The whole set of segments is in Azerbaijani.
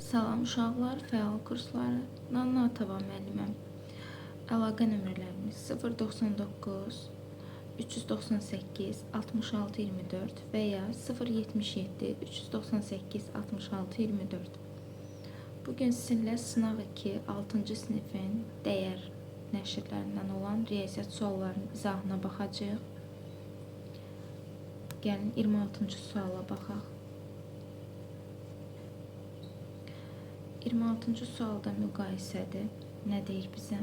Salam uşaqlar, fəal kurslarından Natava müəlliməm. Əlaqə nömrələrimiz 099 398 66 24 və ya 077 398 66 24. Bugün sizinlə sınaq 2 6-cı sinifin dəyər nəşrlərindən olan riyaziyyat suallarının izahına baxacağıq. Gəlin 26-cı suala baxaq. 26-cı sualda müqayisədir. Nə deyir bizə?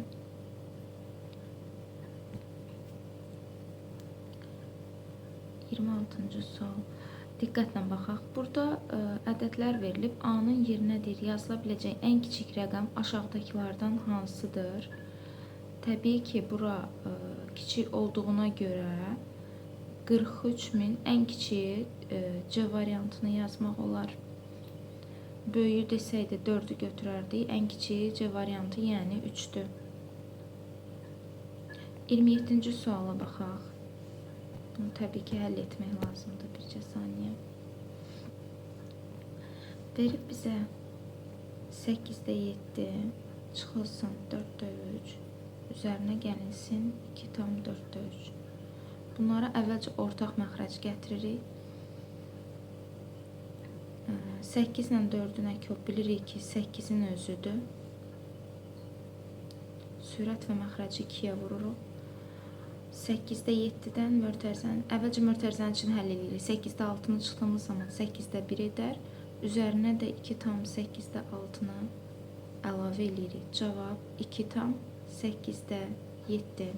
Sual. Diqqətlə baxaq. Burada ədədlər verilib. A-nın yerinə deyir, yazıla biləcək ən kiçik rəqəm aşağıdakılardan hansıdır? Təbii ki, bura kiçik olduğuna görə 43.000 ən kiçik C variantını yazmaq olar. Böyüyü desəydi 4'ü götürərdik. Ən kiçiyi C variantı, yəni 3'dür. 27-ci suala baxaq. Bunu təbii ki, həll etmək lazımdır. Bircə saniyə. Verib bizə 8'də 7 çıxılsın 4'də 3. Üzərinə gəlinsin 2 tam 4'də 3. Bunlara əvvəlcə ortaq məxrəc gətiririk. 8 ilə 4'ün əki bilirik ki, 8'in özüdür. Sürət və məxrəci 2'yə vururuq. 8'də 7'dən əvvəlcə mötərizənin üçün həll edirik. 8'də 6'nı çıxdığımız zaman 8'də 1 edər. Üzərinə də 2 tam 8'də 6'nı əlavə edirik. Cavab 2 tam 8'də 7.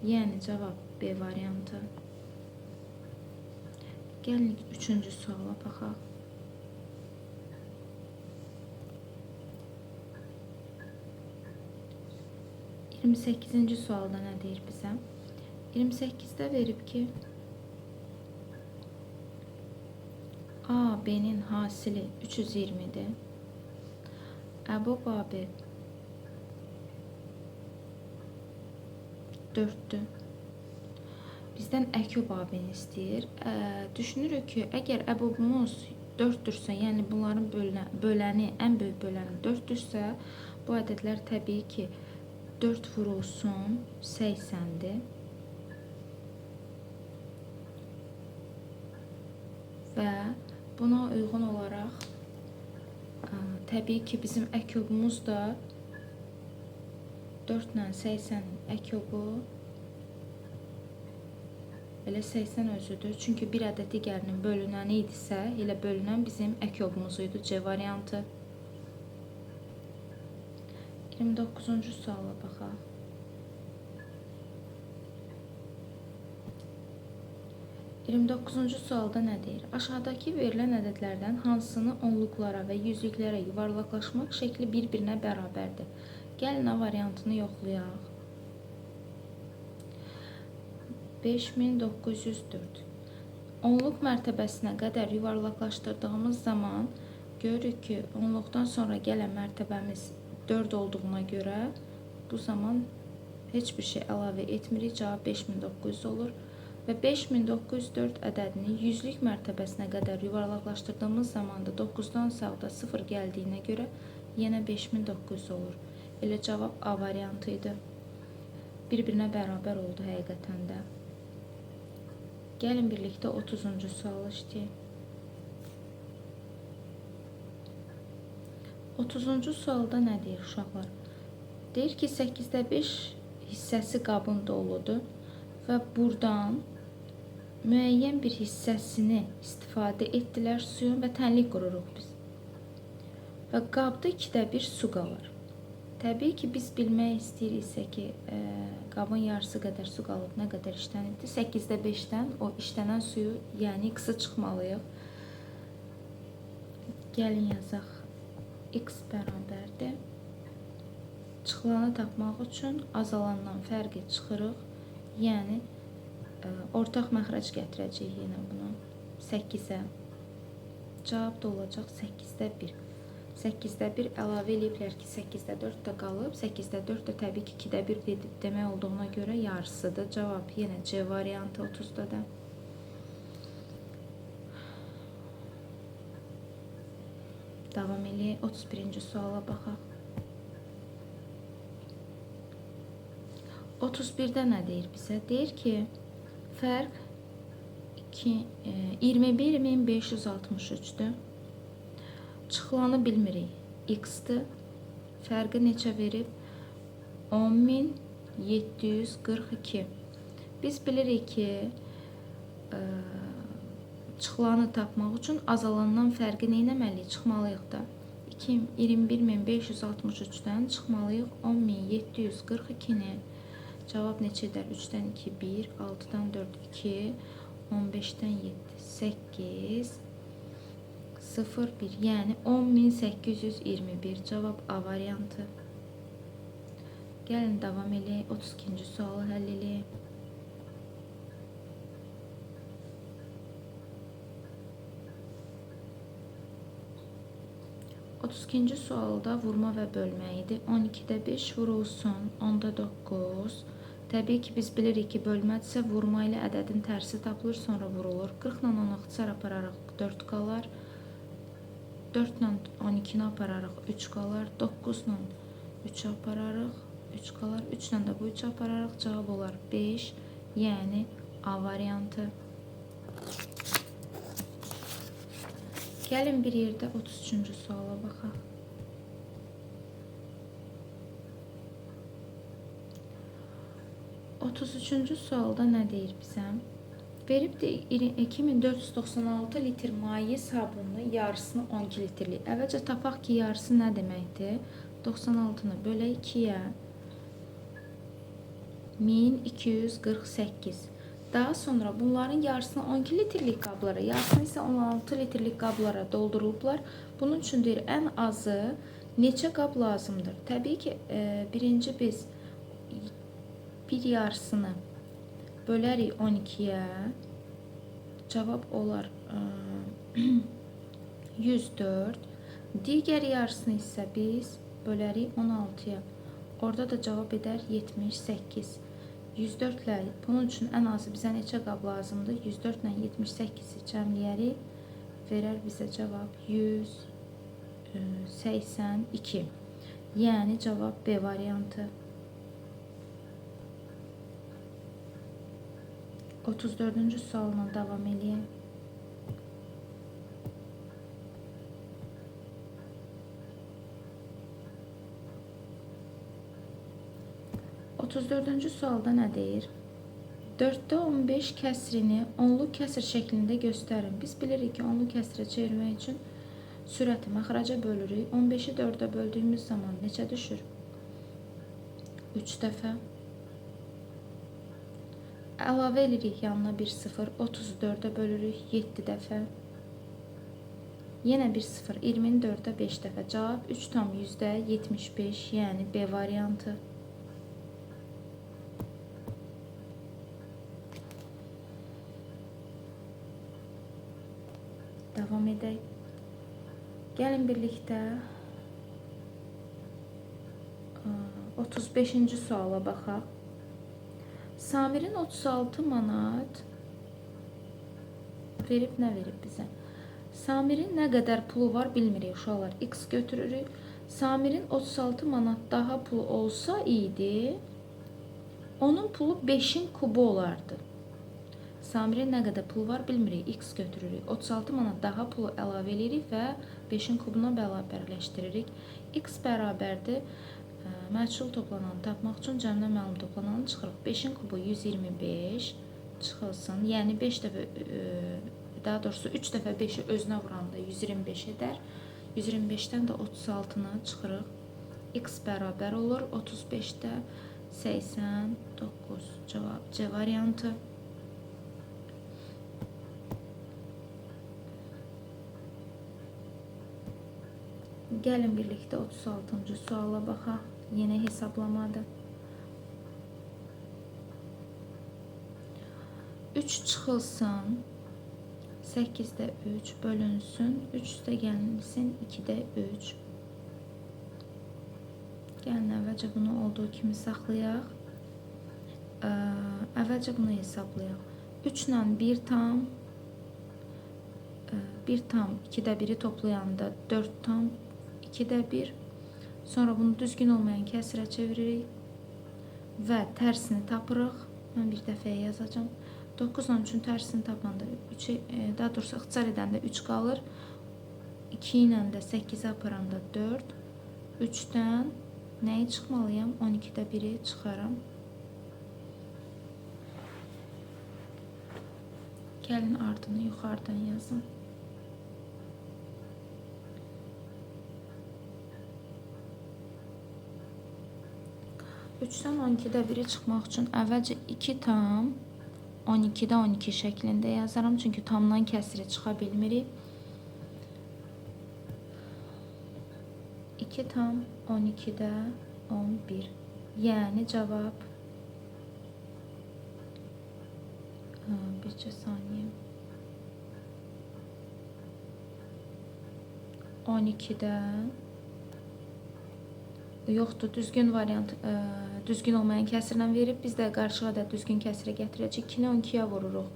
Yəni cavab B variantı. Gəlin 3-cü suala baxaq. 28-ci sualda nə deyir bizə? 28'də verib ki, A, B-nin hasili 320'dir. Əbub AB 4'dür. Bizdən Əkub AB-ni istəyir. Düşünürük ki, əgər əbubumuz 4'dürsə, yəni bunların böləni, ən böyük böləni 4'dürsə, bu ədədlər təbii ki, 4 vurulsun 80'dir. Və buna uyğun olaraq təbii ki, bizim əkubumuz da 4 ilə 80 əkubu elə 80 özüdür. Çünki bir ədəd digərinin bölünəni idisə, elə bölünən bizim əkubumuz idi. C variantı. 29-cu suala baxaq. 29-cu sualda nə deyir? Aşağıdakı verilən ədədlərdən hansını onluqlara və yüzlüklərə yuvarlaqlaşmaq şəkli bir-birinə bərabərdir? Gəlin A variantını yoxlayaq. 5904. Onluq mərtəbəsinə qədər yuvarlaqlaşdırdığımız zaman görürük ki, onluqdan sonra gələn mərtəbəmiz 4 olduğuna görə bu zaman heç bir şey əlavə etmirik. Cavab 5900 olur. Və 5904 ədədini yüzlük mərtəbəsinə qədər yuvarlaqlaşdırdığımız zaman da 9'dan sağda 0 gəldiyinə görə yenə 5900 olur. Elə cavab A variantı idi. Bir-birinə bərabər oldu həqiqətən də. Gəlin birlikdə 30-cu sualı işləyək. 30-cu sualda nə deyir uşaqlar? Deyir ki, 8'də 5 hissəsi qabın doludur və buradan müəyyən bir hissəsini istifadə etdilər suyun və tənlik qururuq biz. Və qabda 2'də 1 su qalır. Təbii ki, biz bilmək istəyiriksə ki, qabın yarısı qədər su qalıb, nə qədər işlənibdir? 8'də 5'dən o işlənən suyu, yəni x-i çıxmalıyıq. Gəlin yazaq. X bərabərdir. Çıxılanı tapmaq üçün azalandan fərqi çıxırıq. Yəni, ortaq məxrəc gətirəcəyik yenə bunu. 8'ə. Cavab da olacaq 8'də 1. 8'də 1 əlavə eləyiblər ki, 8'də 4 də qalıb. 8'də 4 də təbii ki, 2'də 1 demək olduğuna görə yarısıdır. Cavab yenə C variantı 30'da da. Davam eləyək. 31-ci suala baxaq. 31-də nə deyir bizə? Deyir ki, fərq 21.563-dür. Çıxılanı bilmirik. X-dir. Fərqi neçə verib? 10.742. Biz bilirik ki, çıxılanı tapmaq üçün azalandan fərqi nə etməliyik? Çıxmalıyıq da. 21.563-dən çıxmalıyıq 10.742-ni. Cavab neçə edər? 3-dən 2, 1, 6-dan 4, 2, 15-dən 7, 8, 0, 1. Yəni 10.821. Cavab A variantı. Gəlin davam eləyək. 32-ci sualı həll eləyək. İkinci sualda vurma və bölmə idi. 12-də 5 vurulsun, 10-da 9. Təbii ki, biz bilirik ki, bölmədirsə vurma ilə ədədin tərsi tapılır, sonra vurulur. 40 ilə 10-u ixtisar apararaq 4 qalar. 4 ilə 12-ni apararıq 3 qalar. 9 ilə 3 apararıq 3 qalar. 3 ilə də bu 3 apararıq. Cavab olar 5, yəni A variantı. Gəlin bir yerdə 33-cü suala baxaq. 33-cü sualda nə deyir bizə? Veribdir 2496 litr maye sabunlu yarısını 12 litrlik. Əvvəlcə tapaq ki, yarısı nə deməkdir? 96-nı bölək 2-yə 1248. Daha sonra bunların yarısını 12 litrlik qablara, yarısını isə 16 litrlik qablara doldurulublar. Bunun üçün deyir, ən azı neçə qab lazımdır? Təbii ki, birinci biz bir yarısını bölərik 12-yə. Cavab olar 104. Digər yarısını isə biz bölərik 16-ya. Orada da cavab edər 78. 104 ilə bunun üçün ən azı bizə neçə qab lazımdır? 104 ilə 78-i cəmləyərik. Verər bizə cavab 182. Yəni cavab B variantı. 34-cü sualla davam edək. Dördüncü sualda nə deyir? 4-də 15 kəsrini onlu kəsr şəklində göstərin. Biz bilirik ki, onlu kəsrə çevirmək üçün sürəti məxraca bölürük. 15-i 4-ə böldüyümüz zaman neçə düşür? 3 dəfə. Əlavə edirik yanına bir 0. 34-ə bölürük 7 dəfə. Yenə bir 0. 20-ni 4-ə 5 dəfə. Cavab 3,75, yəni B variantı. Davam edək. Gəlin birlikdə 35-ci suala baxaq. Samirin 36 manat verib nə verib bizə? Samirin nə qədər pulu var bilmirik uşaqlar. X götürürük. Samirin 36 manat daha pulu olsa idi, onun pulu 5-in kubu olardı. Samirin nə qədər pulu var bilmirik. X götürürük. 36 manat daha pulu əlavə edirik və 5-in kubuna bərabərləşdiririk. X bərabərdir. Məchul toplananı tapmaq üçün cəmdən məlum toplananı çıxırıq. 5-in kubu 125 çıxılsın. Yəni 5 dəfə, daha doğrusu 3 dəfə 5-i özünə vuranda 125 edər. 125-dən də 36-nı çıxırıq. X bərabər olur. 35-də 89. Cavab C variantı. Gəlin birlikdə 36-cı suala baxaq. Yenə hesablamadır. 3 çıxılsın. 8-də 3 bölünsün. 3 üstə gəlinsin. 2-də 3. Gəlin əvvəlcə bunu olduğu kimi saxlayaq. Əvvəlcə bunu hesablayaq. 3 ilə 1 tam 1 tam 2'də 1'i toplayanda 4 tam 2'də 1. Sonra bunu düzgün olmayan kəsrə çeviririk və tərsini tapırıq. Mən bir dəfəyə yazacağım. 9 13-ün tərsini tapanda 3, daha doğrusu ixtisar edəndə 3 qalır. 2 ilə də 8-i aparanda 4. 3-dən nəyi çıxmalıyam? 12'də 1'i çıxaram. Gəlin ardını yuxarıdan yazın. Üçdən 12'də 1'i çıxmaq üçün əvvəlcə 2 tam 12'də 12 şəklində yazaram. Çünki tamdan kəsiri çıxa bilmirik. 2 tam 12'də 11. Yəni cavab bircə saniyə 12'də yoxdur, düzgün variant, düzgün olmayan kəsirlə verib, biz də qarşıya da düzgün kəsirə gətirəcək. 2-ni 12'yə vururuq.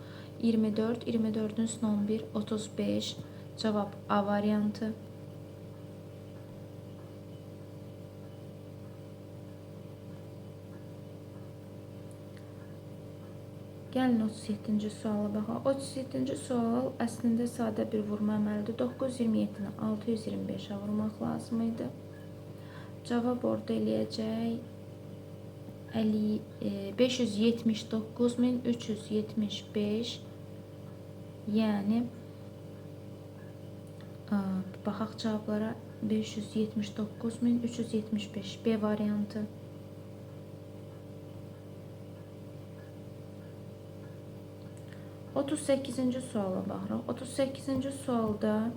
24, 24'ün üstünə 11, 35. Cavab A variantı. Gəlin 37-ci suala baxaq. 37-ci sual əslində sadə bir vurma əməlidir. 927-ni 625'ə vurmaq lazım idi. Cavab orada eləyəcək 579.375. Yəni baxaq cavablara. 579.375 B variantı. Otuz 8-ci suala baxırıq. 38-ci sualda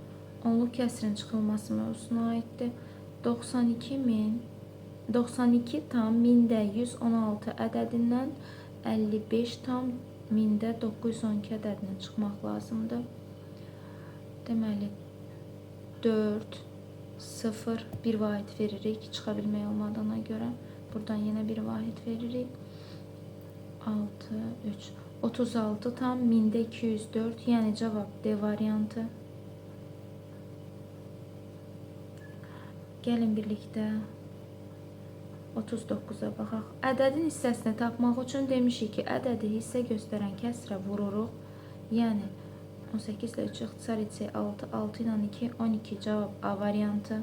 onluq kəsrin çıxılması mövzusuna aiddir. 92 tam 1000'də 116 ədədindən 55 tam 1000'də 912 ədədinə çıxmaq lazımdır. Deməli 4 0 bir vahid veririk çıxa bilmək olmadığına görə. Buradan yenə bir vahid veririk. 6 3 36 tam 1000'də 204, yəni cavab D variantı. Gəlin birlikdə 39'a baxaq. Ədədin hissəsini tapmaq üçün demişik ki, ədədi hissə göstərən kəsrə vururuq. Yəni 18 ilə 3 ixtisar etsək 6, 6 ilə 2, 12 cavab A variantı.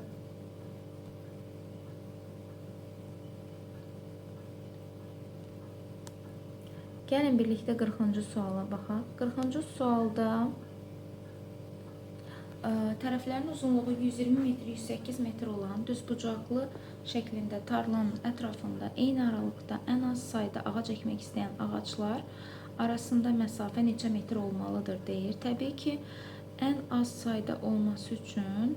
Gəlin birlikdə 40-cı suala baxaq. 40-cı sualda tərəflərin uzunluğu 120 metr, 108 metr olan düzbucaqlı şəklində tarlanın ətrafında eyni aralıqda ən az sayda ağac əkmək istəyən ağaclar arasında məsafə neçə metr olmalıdır deyir. Təbii ki, ən az sayda olması üçün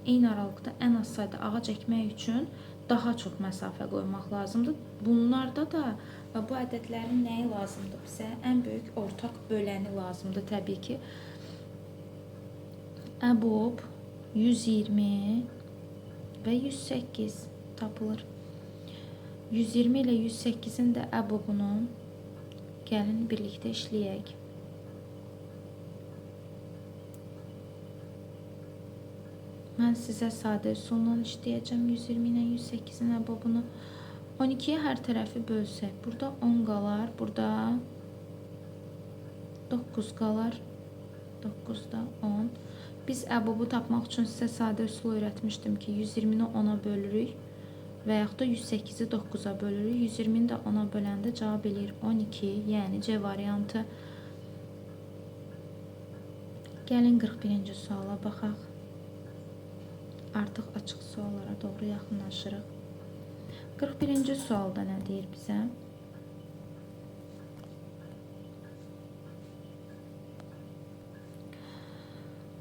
eyni aralıqda ən az sayda ağac əkmək üçün daha çox məsafə qoymaq lazımdır. Bunlarda da bu ədədlərin nəyi lazımdır bizə? Ən böyük ortaq böləni lazımdır təbii ki. Əbob 120 və 108 tapılır. 120 ilə 108'in də əbobunu gəlin birlikdə işləyək. Mən sizə sadə üsulla işləyəcəm 120 ilə 108'in əbobunu. 12'yə hər tərəfi bölsək, burada 10 qalar, burada 9 qalar, 9'da 10. Biz əbobu tapmaq üçün sizə sadə üsul öyrətmişdim ki, 120'ni 10'a bölürük və yaxud da 108'i 9'a bölürük. 120'ni də 10'a böləndə cavab eləyir 12, yəni C variantı. Gəlin 41-ci suala baxaq. Artıq açıq suallara doğru yaxınlaşırıq. 41-ci sualda nə deyir bizə?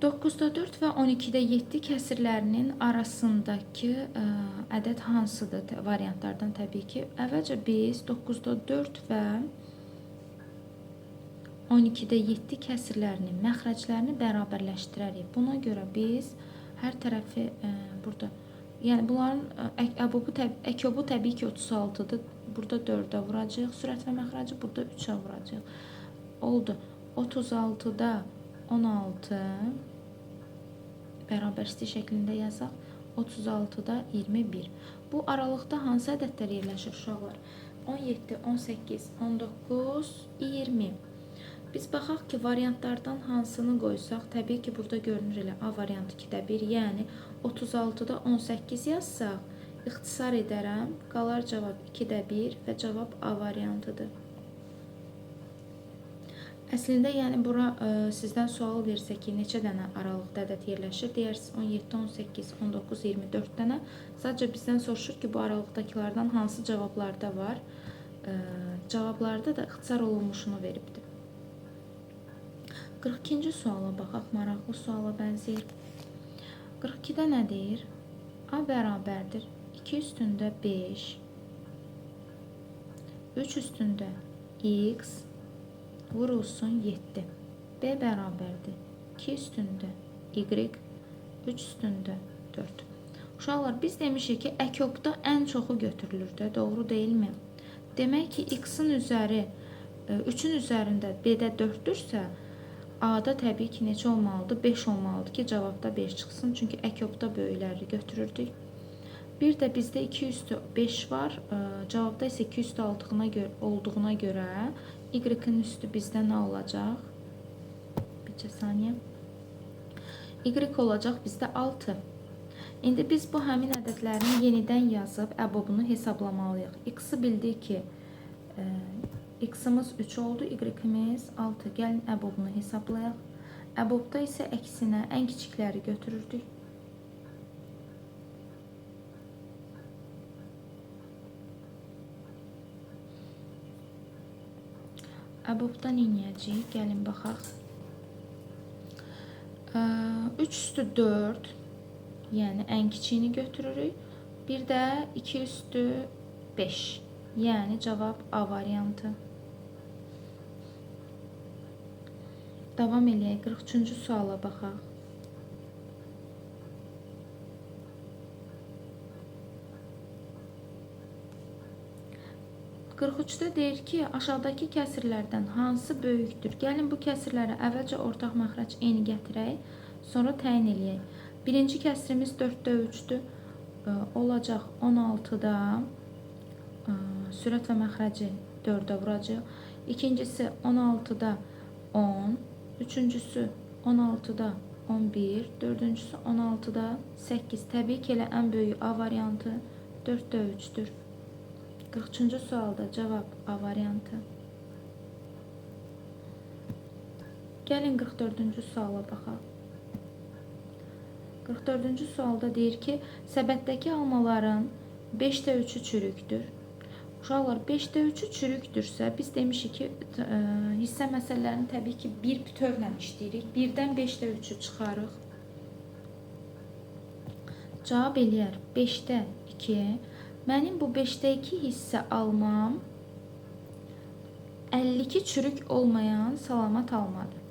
Doqquzda 4 və 12'də 7 kəsirlərinin arasındakı ədəd hansıdır? Variantlardan təbii ki. Əvvəlcə biz 9'da 4 və 12'də 7 kəsirlərinin məxrəclərini bərabərləşdirərik. Buna görə biz hər tərəfi burada, yəni bunların əkobu təbii ki 36'dır. Burada 4'ə vuracağıq. Sürət və məxrəci burada 3'ə vuracağıq. Oldu. 36'da 16 bərabərliyi şəklində yazaq. 36-da 21. Bu aralıqda hansı ədədlər yerləşir uşaqlar? 17, 18, 19, 20. Biz baxaq ki, variantlardan hansını qoysaq, təbii ki, burada görünür elə A variantı 2-də 1, yəni 36-da 18 yazsaq, ixtisar edərəm, qalar cavab 2-də 1 və cavab A variantıdır. Əslində, yəni bura sizdən sual versə ki, neçə dənə aralıqda ədəd yerləşir, deyərsiniz 17, 18, 19, 24 dənə. Sadəcə bizdən soruşur ki, bu aralıqdakılardan hansı cavablarda var? Cavablarda da ixtisar olunmuşunu veribdir. 42-ci suala baxaq, maraqlı suala bənzəyir. 42-də nə deyir? A bərabərdir 2 üstündə 5, 3 üstündə x vurulsun 7. B bərabərdir 2 üstündə y, 3 üstündə 4. Uşaqlar, biz demişik ki, əkobda ən çoxu götürülür də, doğru deyilmi? Demək ki, x-in üzəri 3-ün üzərində B-də 4-dürsə, A-da təbii ki, neçə olmalıdır? 5 olmalıdır ki, cavabda 5 çıxsın. Çünki əkobda böyükləri götürürdük. Bir də bizdə 2 üstü 5 var. Cavabda isə 2 üstü olduğuna görə y-in üstü bizdə nə olacaq? Bir saniyə. Y olacaq bizdə 6. İndi biz bu həmin ədədlərini yenidən yazıb əbobunu hesablamalıyıq. X-i bildik ki, x-imiz 3 oldu, y-imiz 6. Gəlin əbobunu hesablayaq. Əbobda isə əksinə ən kiçikləri götürürdük. Əbobdan inəyəcəyik. Gəlin baxaq. 3 üstü 4, yəni ən kiçiyini götürürük. Bir də 2 üstü 5, yəni cavab A variantı. Davam eləyək. 43-cü suala baxaq. Deyir ki, aşağıdakı kəsirlərdən hansı böyükdür? Gəlin bu kəsirlərə əvvəlcə ortaq məxrəc eni gətirək, sonra təyin eləyək. Birinci kəsirimiz 4-də 3-dür. Olacaq 16-da sürət və məxrəci 4-ə vuracaq. İkincisi 16-da 10, üçüncüsü 16-da 11, dördüncüsü 16-da 8. Təbii ki, elə ən böyük A variantı 4-də 3-dür. 43-cü sualda cavab A variantı. Gəlin 44-cü suala baxaq. 44-cü sualda deyir ki, səbətdəki almaların 5-də 3-ü çürükdür. Uşaqlar, 5-də 3-ü çürükdürsə, biz demişik ki, hissə məsələlərini təbii ki, bir bütövlə işləyirik. 1-dən 5-də 3-ü çıxarıq. Cavab eləyər 5-də 2. Mənim bu 5-də 2 hissə almam 52 çürük olmayan salamat almadır.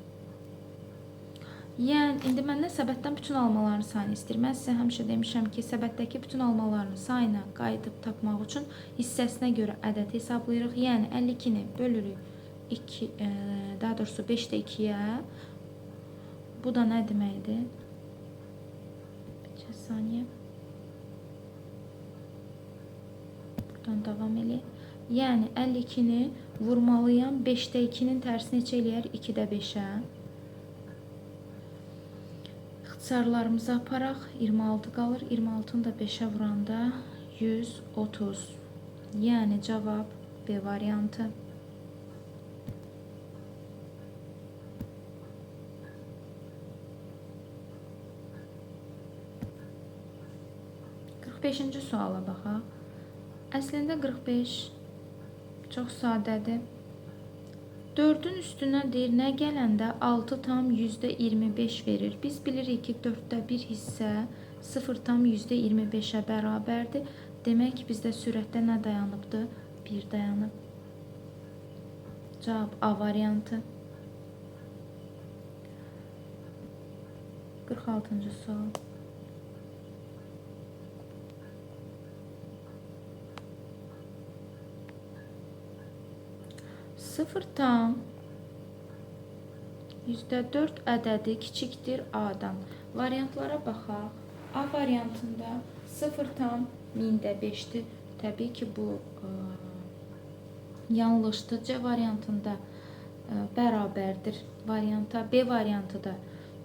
Yəni, indi məndən səbətdən bütün almaların sayını istəyir. Mən sizə həmişə demişəm ki, səbətdəki bütün almaların sayına qayıdıb tapmaq üçün hissəsinə görə ədəd hesablayırıq. Yəni, 52-ni bölürük daha doğrusu 5-də 2-yə. Bu da nə deməkdir? Bir saniyə. Davam eləyək. Yəni 52-ni vurmalıyam. 5-də 2-nin tərsi neçə eləyər? 2-də 5-ə. İxtisarlarımızı aparaq. 26 qalır. 26-nı da 5-ə vuranda 130. Yəni cavab B variantı. Beşinci suala baxaq. Əslində 45 çox sadədir. 4-ün üstünə deyir, nə gələndə 6,25 verir. Biz bilirik ki, 4-də 1 hissə 0,25-ə bərabərdir. Demək ki, bizdə sürətdə nə dayanıbdır? 1 dayanıb. Cavab A variantı. 46-cı sual. %4 ədədi kiçikdir A-dan. Variantlara baxaq. A variantında 0,5-dir. Təbii ki, bu yanlışdır. C variantında bərabərdir varianta. B variantı da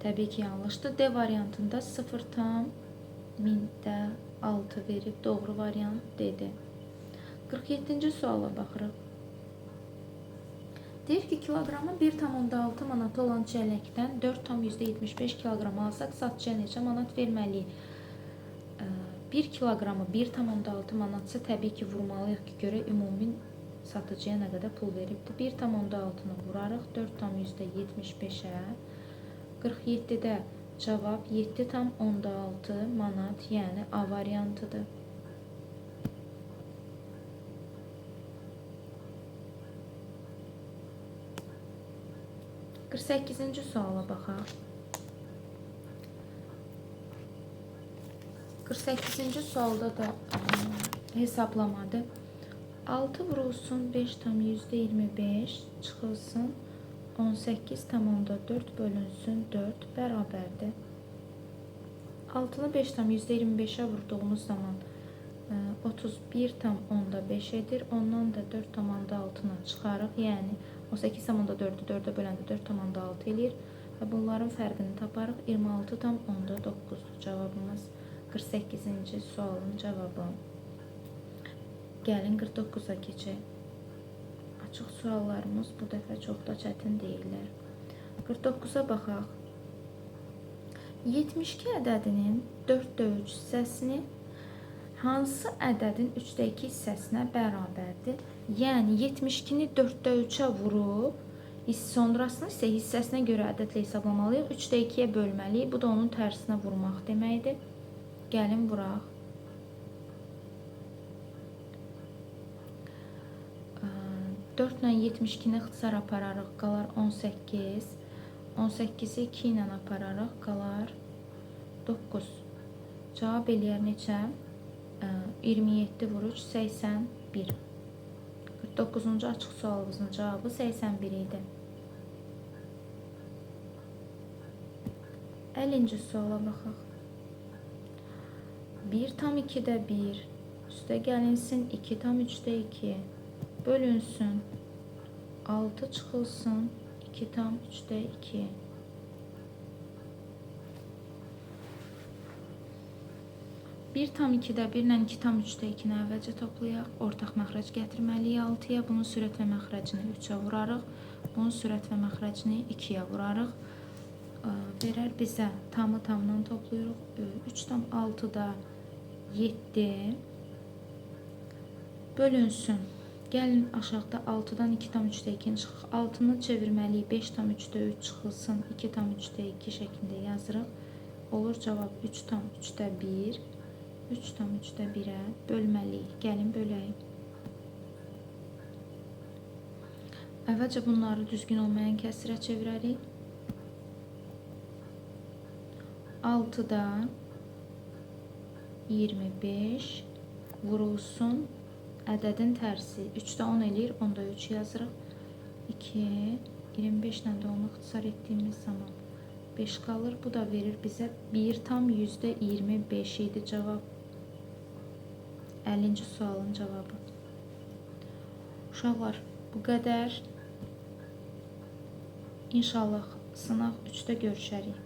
təbii ki, yanlışdır. D variantında 0,6 verib. Doğru variant D-dir. 47-ci suala baxırıq. Deyir ki, kiloqramı 1,6 manat olan çəlləkdən 4,75 kiloqram alsaq, satıcıya neçə manat verməliyik? 1 kiloqramı 1,6 manatsa təbii ki, vurmalıyıq ki, görə ümumi satıcıya nə qədər pul veribdir. 1,6-nı vurarıq 4,75-ə. 47-də cavab 7,6 manat, yəni A variantıdır. 48-ci suala baxaq. 48-ci sualda da hesablamadır. 6 vurulsun 5,25 çıxılsın 18,4 bölünsün 4 bərabərdir. 6-nı 5,25-ə vurduğumuz zaman 31,5 edir. Ondan da 4,6-nı çıxarıq. Yəni 18,4-ü 4-ə böləndə 4,6 edir. Və bunların fərqini taparıq. 26,9-dur cavabımız. 48-ci sualın cavabı. Gəlin 49-a keçək. Açıq suallarımız bu dəfə çox da çətin deyirlər. 49-a baxaq. 72 ədədinin 4də 3 hissəsini hansı ədədin 3də 2 hissəsinə bərabərdir? Yəni 72-ni 4də 3-ə vurub, sonrasını isə hissəsinə görə ədədlə hesablamalıyıq. 3də 2-yə bölməliyik. Bu da onun tərsinə vurmaq deməkdir. Gəlin vuraq. 4 ilə 72-ni ixtisar apararıq, qalar 18. 18-i 2 ilə apararıq, qalar 9. Cavab eləyər neçə? 27 vur 3, 81. 49-cu açıq sualımızın cavabı 81 idi. 50-ci suala baxaq. 1,2-də 1 üstə gəlinsin 2,3-də 2 bölünsün 6 çıxılsın 2,3-də 2. Bir tam 2-də 1 ilə 2,3-də 2-ni əvvəlcə toplayaq. Ortaq məxrəc gətirməliyik 6-ya. Bunun sürət və məxrəcini 3-ə vurarıq. Bunun sürət və məxrəcini 2-yə vurarıq. Verər bizə tamı tamdan toplayırıq. 3,6-da 7 bölünsün. Gəlin aşağıda 6-dan 2,3-də 2-ni çıxıq. 6-nı çevirməliyik. 5,3-də 3 çıxılsın. 2,3-də 2 şəklində yazırıq. Olur cavab 3,3-də 1. 3,3-də 1-ə bölməliyik. Gəlin bölək. Əvvəlcə bunları düzgün olmayan kəsrə çevirərik. 6-da 25 vurulsun. Ədədin tərsi 3-də 10 eləyir. 10-da 3 yazırıq. 2, 25 ilə də onu ixtisar etdiyimiz zaman 5 qalır. Bu da verir bizə 1,25 idi cavab. 50-ci sualın cavabı. Uşaqlar, bu qədər. İnşallah sınaq 3-də görüşərik.